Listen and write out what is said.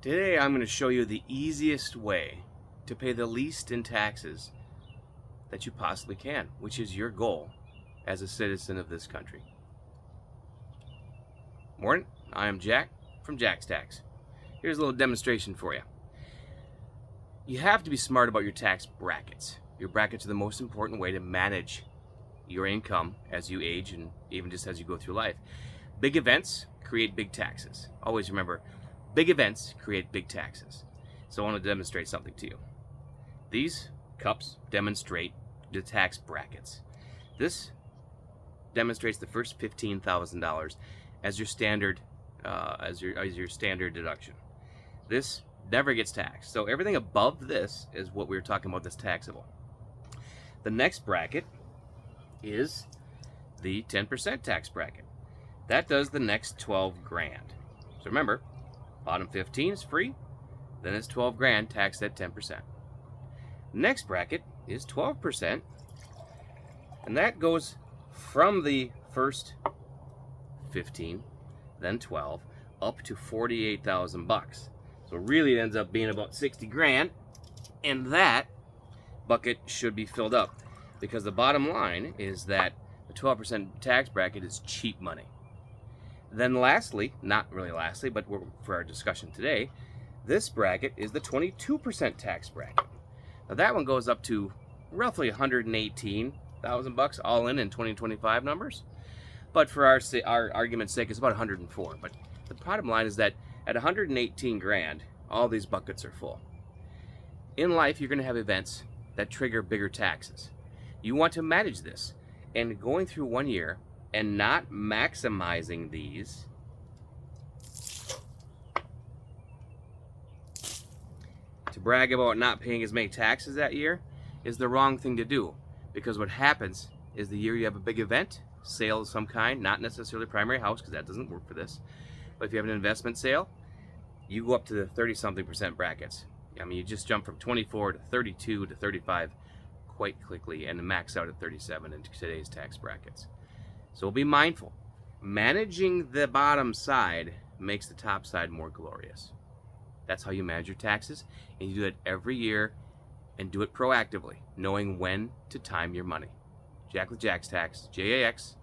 Today I'm going to show you the easiest way to pay the least in taxes that you possibly can, which is your goal as a citizen of this country. Morning, I am Jack from Jax-Tax. Here's a little demonstration for you. You have to be smart about your tax brackets. Your brackets are the most important way to manage your income as you age and even just as you go through life. Big events create big taxes. Always remember, big events create big taxes. So I want to demonstrate something to you. These cups demonstrate the tax brackets. This demonstrates the first $15,000 as your standard standard deduction. This never gets taxed. So everything above this is what we were talking about that's taxable. The next bracket is the 10% tax bracket. That does the next 12 grand. So remember, bottom 15 is free, then it's 12 grand taxed at 10%. Next bracket is 12%, and that goes from the first 15, then 12, up to 48,000 bucks. So really it ends up being about 60 grand, and that bucket should be filled up because the bottom line is that the 12% tax bracket is cheap money. Then lastly, not really lastly, but for our discussion today, this bracket is the 22% tax bracket. Now that one goes up to roughly 118,000 bucks all in 2025 numbers. But for our argument's sake, it's about 104. But the bottom line is that at 118 grand, all these buckets are full. In life, you're going to have events that trigger bigger taxes. You want to manage this. And going through one year and not maximizing these to brag about not paying as many taxes that year is the wrong thing to do. Because what happens is the year you have a big event, sale of some kind, not necessarily primary house because that doesn't work for this, but if you have an investment sale, you go up to the 30-something% brackets. I mean, you just jump from 24 to 32 to 35 quite quickly and max out at 37 in today's tax brackets. So be mindful. Managing the bottom side makes the top side more glorious. That's how you manage your taxes, and you do it every year and do it proactively, knowing when to time your money. Jack with Jax-Tax, Jax-Tax.com.